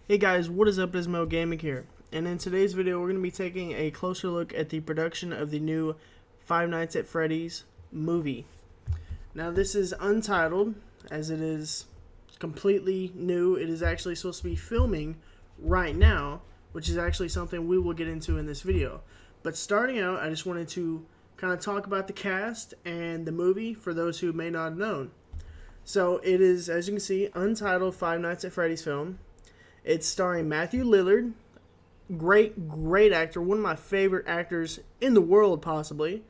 Hey guys, what is up? It is MELG Gaming here, and in today's video we're going to be taking a closer look at the production of the new Five Nights at Freddy's movie. Now this is untitled, as it is completely new. It is actually supposed to be filming right now, which is actually something we will get into in this video. But starting out, I just wanted to kind of talk about the cast and the movie for those who may not have known. So it is, as you can see, untitled Five Nights at Freddy's film. It's starring Matthew Lillard, great actor, one of my favorite actors in the world, possibly.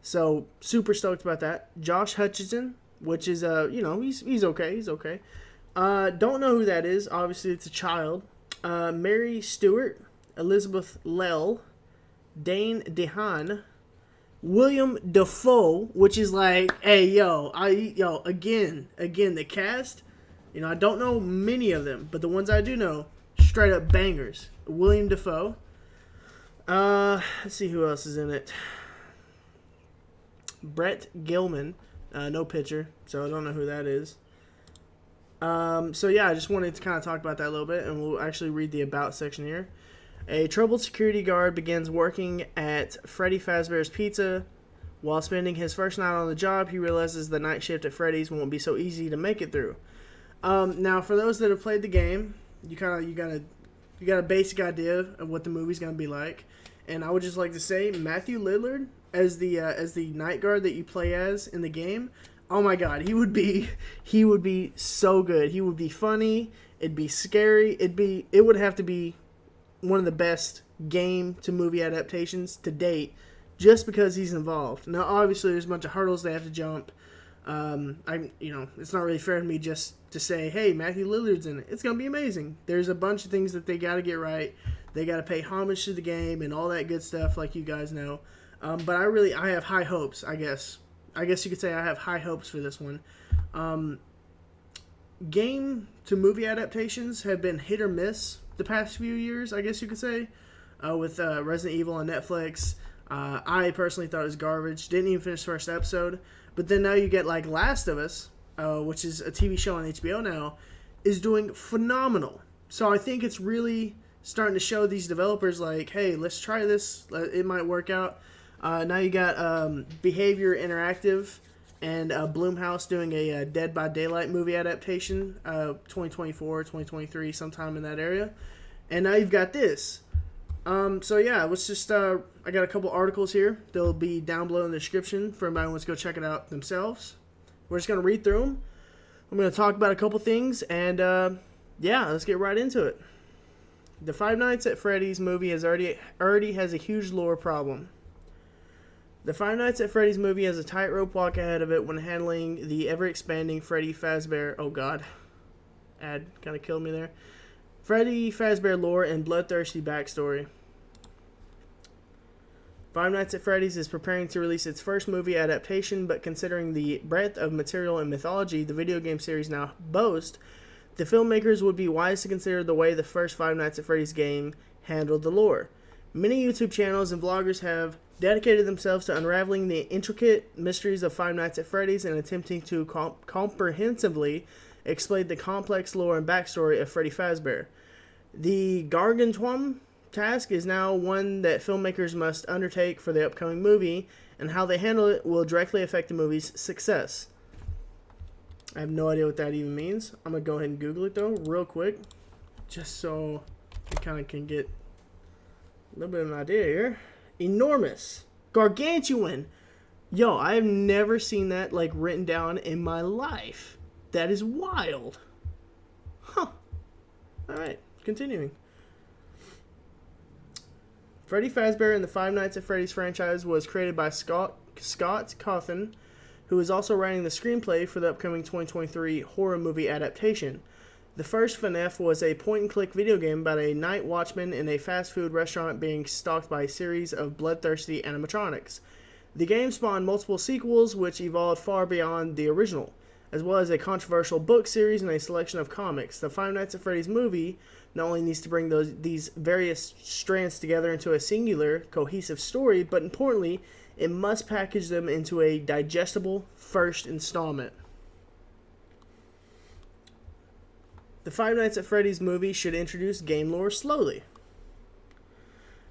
So super stoked about that. Josh Hutcherson, which is he's okay. Don't know who that is. Obviously, it's a child. Mary Stewart, Elizabeth Lell, Dane DeHaan, William Dafoe, which is like, hey, again, the cast. You know, I don't know many of them, but the ones I do know, straight up bangers. William Dafoe. Let's see who else is in it. Brett Gilman. No picture, so I don't know who that is. So yeah, I just wanted to kind of talk about that a little bit, and we'll actually read the about section here. A troubled security guard begins working at Freddy Fazbear's Pizza. While spending his first night on the job, he realizes the night shift at Freddy's won't be so easy to make it through. Now, for those that have played the game, you got a basic idea of what the movie's gonna be like, and I would just like to say Matthew Lillard as the night guard that you play as in the game. Oh my God, he would be so good. He would be funny. It'd be scary. It would have to be one of the best game to movie adaptations to date, just because he's involved. Now, obviously, there's a bunch of hurdles they have to jump. It's not really fair to me just to say, hey, Matthew Lillard's in it. It's going to be amazing. There's a bunch of things that they got to get right. They got to pay homage to the game and all that good stuff, like you guys know. But I have high hopes, I guess. I guess you could say I have high hopes for this one. Game to movie adaptations have been hit or miss the past few years, I guess you could say, with Resident Evil on Netflix. I personally thought it was garbage. Didn't even finish the first episode. But then now you get like Last of Us, which is a TV show on HBO now, is doing phenomenal. So I think it's really starting to show these developers like, hey, let's try this. It might work out. Now you got Behavior Interactive and Blumhouse doing a Dead by Daylight movie adaptation, 2024, 2023, sometime in that area. And now you've got this. So yeah, let's just, I got a couple articles here. They'll be down below in the description for anybody who wants to go check it out themselves. We're just going to read through them. I'm going to talk about a couple things, and yeah, let's get right into it. The Five Nights at Freddy's movie already has a huge lore problem. The Five Nights at Freddy's movie has a tightrope walk ahead of it when handling the ever-expanding Freddy Fazbear, oh god, ad kind of killed me there, Freddy Fazbear lore and bloodthirsty backstory. Five Nights at Freddy's is preparing to release its first movie adaptation, but considering the breadth of material and mythology the video game series now boasts, the filmmakers would be wise to consider the way the first Five Nights at Freddy's game handled the lore. Many YouTube channels and vloggers have dedicated themselves to unraveling the intricate mysteries of Five Nights at Freddy's and attempting to comprehensively explain the complex lore and backstory of Freddy Fazbear. The gargantuan task is now one that filmmakers must undertake for the upcoming movie, and how they handle it will directly affect the movie's success. I have no idea what that even means. I'm going to go ahead and Google it, though, real quick, just so we kind of can get a little bit of an idea here. Enormous. Gargantuan. Yo, I have never seen that, like, written down in my life. That is wild. Huh. Alright, continuing. Freddy Fazbear and the Five Nights at Freddy's franchise was created by Scott Cawthon, who is also writing the screenplay for the upcoming 2023 horror movie adaptation. The first Fnaf was a point-and-click video game about a night watchman in a fast food restaurant being stalked by a series of bloodthirsty animatronics. The game spawned multiple sequels, which evolved far beyond the original, as well as a controversial book series and a selection of comics. The Five Nights at Freddy's movie not only needs to bring these various strands together into a singular, cohesive story, but importantly, it must package them into a digestible first installment. The Five Nights at Freddy's movie should introduce game lore slowly.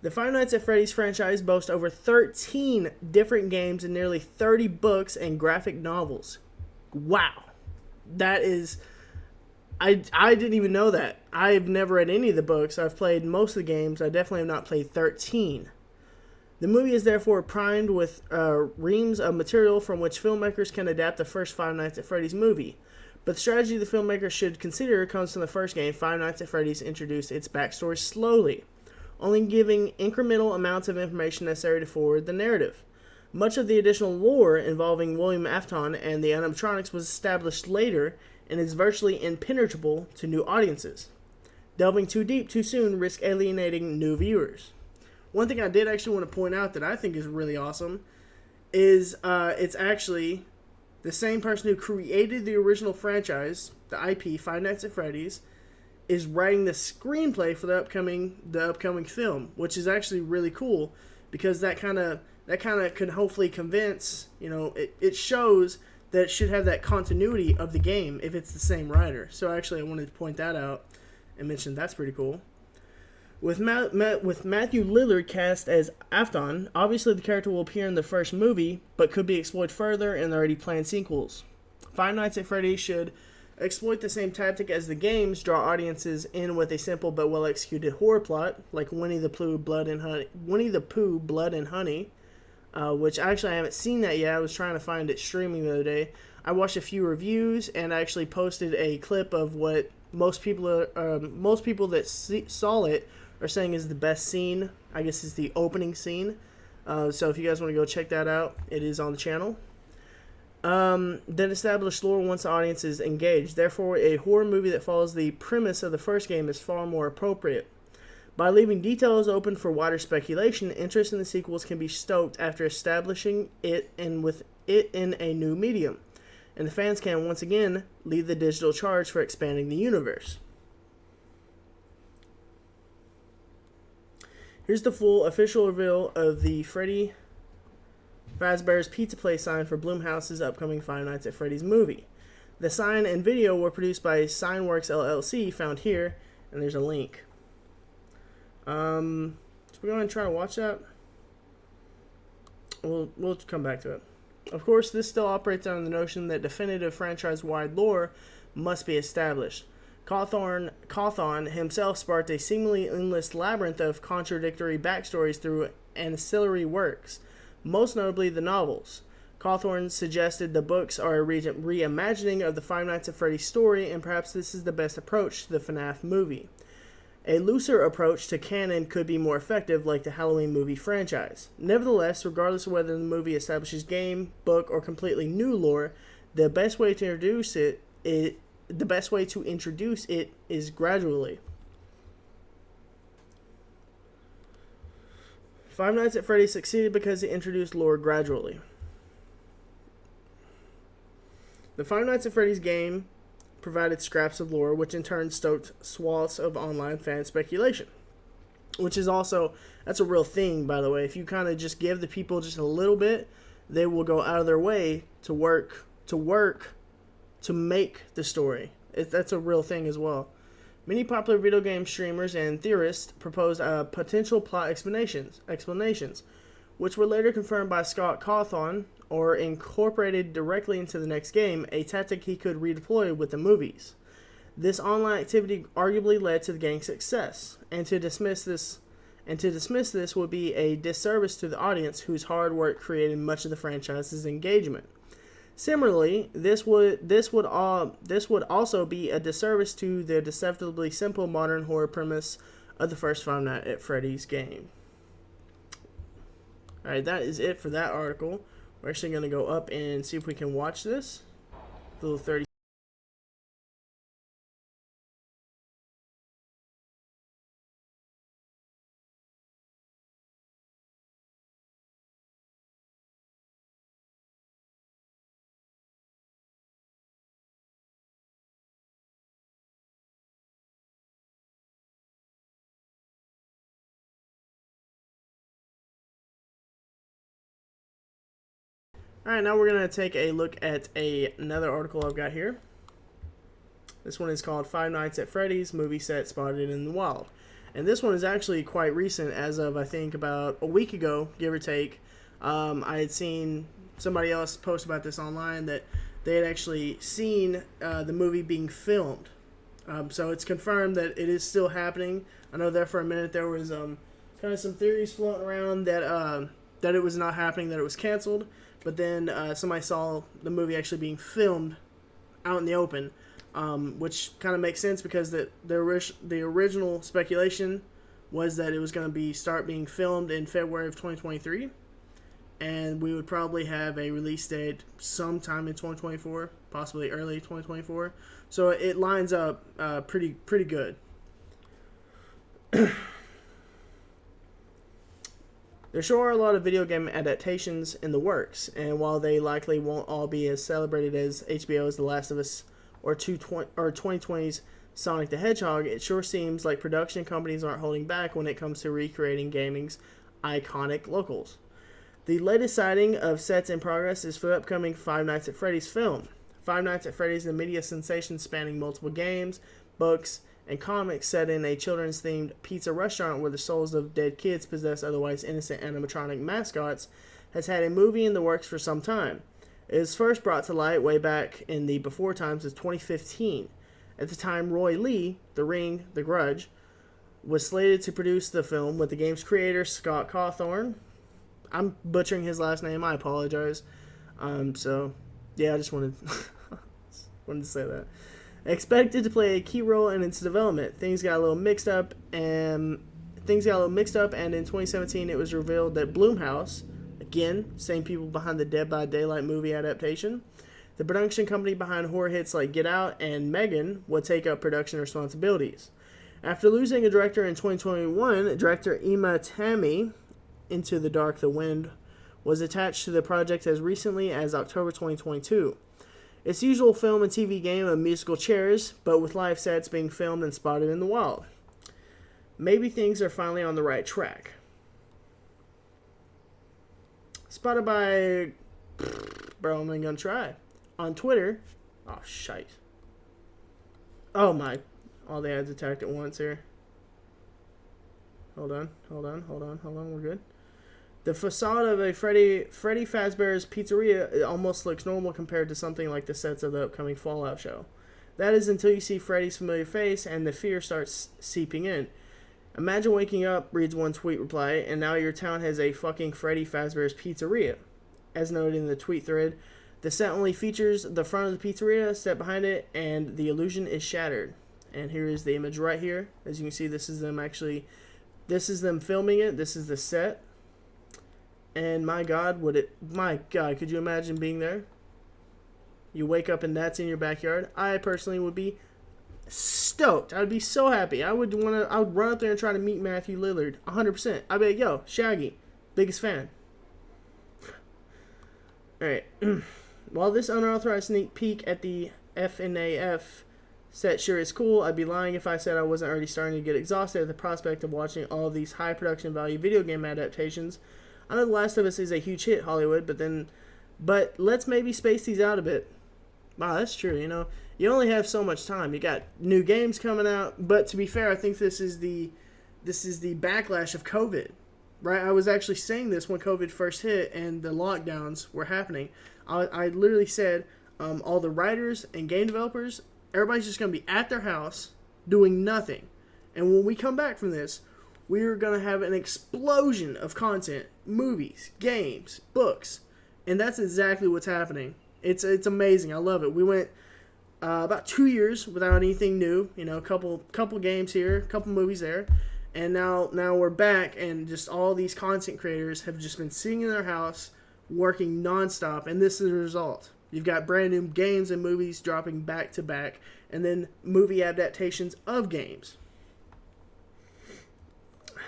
The Five Nights at Freddy's franchise boasts over 13 different games and nearly 30 books and graphic novels. Wow. That is... I didn't even know that. I've never read any of the books. I've played most of the games. I definitely have not played 13. The movie is therefore primed with reams of material from which filmmakers can adapt the first Five Nights at Freddy's movie. But the strategy the filmmakers should consider comes from the first game. Five Nights at Freddy's introduced its backstory slowly, only giving incremental amounts of information necessary to forward the narrative. Much of the additional lore involving William Afton and the animatronics was established later and is virtually impenetrable to new audiences. Delving too deep too soon risks alienating new viewers. One thing I did actually want to point out that I think is really awesome is it's actually the same person who created the original franchise, the IP, Five Nights at Freddy's, is writing the screenplay for the upcoming film, which is actually really cool because that kind of could hopefully convince, it shows that it should have that continuity of the game if it's the same writer. So actually I wanted to point that out and mention that's pretty cool. With Matthew Lillard cast as Afton, obviously the character will appear in the first movie, but could be explored further in the already planned sequels. Five Nights at Freddy's should exploit the same tactic as the games, draw audiences in with a simple but well-executed horror plot, like Winnie the Pooh, Blood and Honey, which actually I haven't seen that yet. I was trying to find it streaming the other day. I watched a few reviews and I actually posted a clip of what most people that saw it are saying is the best scene. I guess is the opening scene. So if you guys want to go check that out, it is on the channel. Then established lore once the audience is engaged. Therefore, a horror movie that follows the premise of the first game is far more appropriate. By leaving details open for wider speculation, interest in the sequels can be stoked after establishing it and with it in a new medium. And the fans can once again lead the digital charge for expanding the universe. Here's the full official reveal of the Freddy Fazbear's Pizza Place sign for Blumhouse's upcoming Five Nights at Freddy's movie. The sign and video were produced by Signworks LLC, found here, and there's a link. So we're going to try to watch that. We'll come back to it. Of course, this still operates on the notion that definitive franchise-wide lore must be established. Cawthon himself sparked a seemingly endless labyrinth of contradictory backstories through ancillary works, most notably the novels. Cawthon suggested the books are a reimagining of the Five Nights at Freddy's story, and perhaps this is the best approach to the Fnaf movie. A looser approach to canon could be more effective, like the Halloween movie franchise. Nevertheless, regardless of whether the movie establishes game, book, or completely new lore, the best way to introduce it is gradually. Five Nights at Freddy's succeeded because it introduced lore gradually. The Five Nights at Freddy's game provided scraps of lore, which in turn stoked swaths of online fan speculation. Which is also, that's a real thing, by the way. If you kind of just give the people just a little bit, they will go out of their way to work to make the story. That's a real thing as well. Many popular video game streamers and theorists proposed potential plot explanations, which were later confirmed by Scott Cawthon or incorporated directly into the next game, a tactic he could redeploy with the movies. This online activity arguably led to the game's success, and to dismiss this would be a disservice to the audience whose hard work created much of the franchise's engagement. Similarly, this would also be a disservice to the deceptively simple modern horror premise of the first Five Nights at Freddy's game. Alright, that is it for that article. We're actually going to go up and see if we can watch this. The little 30. Alright, now we're going to take a look at another article I've got here. This one is called Five Nights at Freddy's Movie Set Spotted in the Wild. And this one is actually quite recent, as of, I think, about a week ago, give or take. I had seen somebody else post about this online that they had actually seen the movie being filmed. So it's confirmed that it is still happening. I know there for a minute there was kind of some theories floating around that it was not happening, that it was canceled. But then somebody saw the movie actually being filmed out in the open, which kind of makes sense because the original speculation was that it was going to start being filmed in February of 2023, and we would probably have a release date sometime in 2024, possibly early 2024. So it lines up pretty good. There sure are a lot of video game adaptations in the works, and while they likely won't all be as celebrated as HBO's The Last of Us or 2020's Sonic the Hedgehog, it sure seems like production companies aren't holding back when it comes to recreating gaming's iconic locales. The latest sighting of sets in progress is for the upcoming Five Nights at Freddy's film. Five Nights at Freddy's is a media sensation spanning multiple games, books, and comics set in a children's-themed pizza restaurant where the souls of dead kids possess otherwise innocent animatronic mascots, has had a movie in the works for some time. It was first brought to light way back in the before times of 2015. At the time, Roy Lee, The Ring, The Grudge, was slated to produce the film with the game's creator, Scott Cawthorne. I'm butchering his last name, I apologize. So, yeah, I just wanted to say that. Expected to play a key role in its development. Things got a little mixed up, and in 2017 it was revealed that Blumhouse, again, same people behind the Dead by Daylight movie adaptation, the production company behind horror hits like Get Out and Megan, would take up production responsibilities. After losing a director in 2021, director Emma Tammy, Into the Dark, The Wind, was attached to the project as recently as October 2022. Its usual film and TV game of musical chairs, but with live sets being filmed and spotted in the wild. Maybe things are finally on the right track. Spotted by... Bro, I'm gonna try. On Twitter... Oh, shite. Oh, my... All the ads attacked at once here. Hold on, we're good. The facade of a Freddy Fazbear's Pizzeria almost looks normal compared to something like the sets of the upcoming Fallout show. That is until you see Freddy's familiar face and the fear starts seeping in. Imagine waking up, reads one tweet reply, and now your town has a fucking Freddy Fazbear's Pizzeria. As noted in the tweet thread, the set only features the front of the pizzeria, step behind it, and the illusion is shattered. And here is the image right here. As you can see, this is them filming it. This is the set. And my God, could you imagine being there? You wake up and that's in your backyard. I personally would be stoked. I'd be so happy. I would run up there and try to meet Matthew Lillard 100%. I'd be like, yo, Shaggy, biggest fan. Alright. While this unauthorized sneak peek at the FNAF set sure is cool, I'd be lying if I said I wasn't already starting to get exhausted at the prospect of watching all of these high production value video game adaptations. I know The Last of Us is a huge hit, Hollywood, but let's maybe space these out a bit. Wow, that's true, You only have so much time. You got new games coming out, but to be fair, I think this is the backlash of COVID, right? I was actually saying this when COVID first hit and the lockdowns were happening. I literally said all the writers and game developers, everybody's just going to be at their house doing nothing. And when we come back from this, we're going to have an explosion of content, movies, games, books, and that's exactly what's happening. It's amazing. I love it. We went about 2 years without anything new, a couple games here, a couple movies there, and now we're back, and just all these content creators have just been sitting in their house working nonstop, and this is the result. You've got brand new games and movies dropping back to back, and then movie adaptations of games.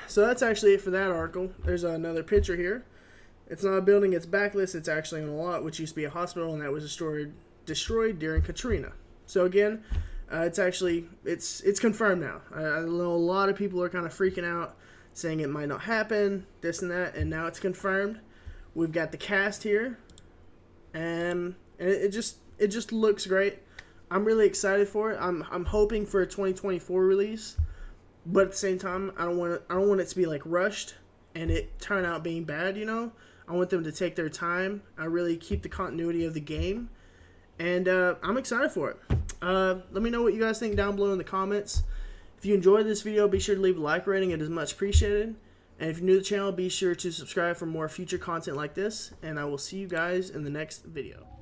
So that's actually it for that article. There's another picture here. It's not a building, it's backless. It's actually on a lot, which used to be a hospital, and that was destroyed during Katrina. So again, it's confirmed now. I know a lot of people are kind of freaking out, saying it might not happen, this and that, and now it's confirmed. We've got the cast here, and it just looks great. I'm really excited for it. I'm hoping for a 2024 release, but at the same time, I don't want it to be like rushed and it turn out being bad. You know, I want them to take their time. I really keep the continuity of the game, and I'm excited for it. Let me know what you guys think down below in the comments. If you enjoyed this video, be sure to leave a like rating. It is much appreciated. And if you're new to the channel, be sure to subscribe for more future content like this. And I will see you guys in the next video.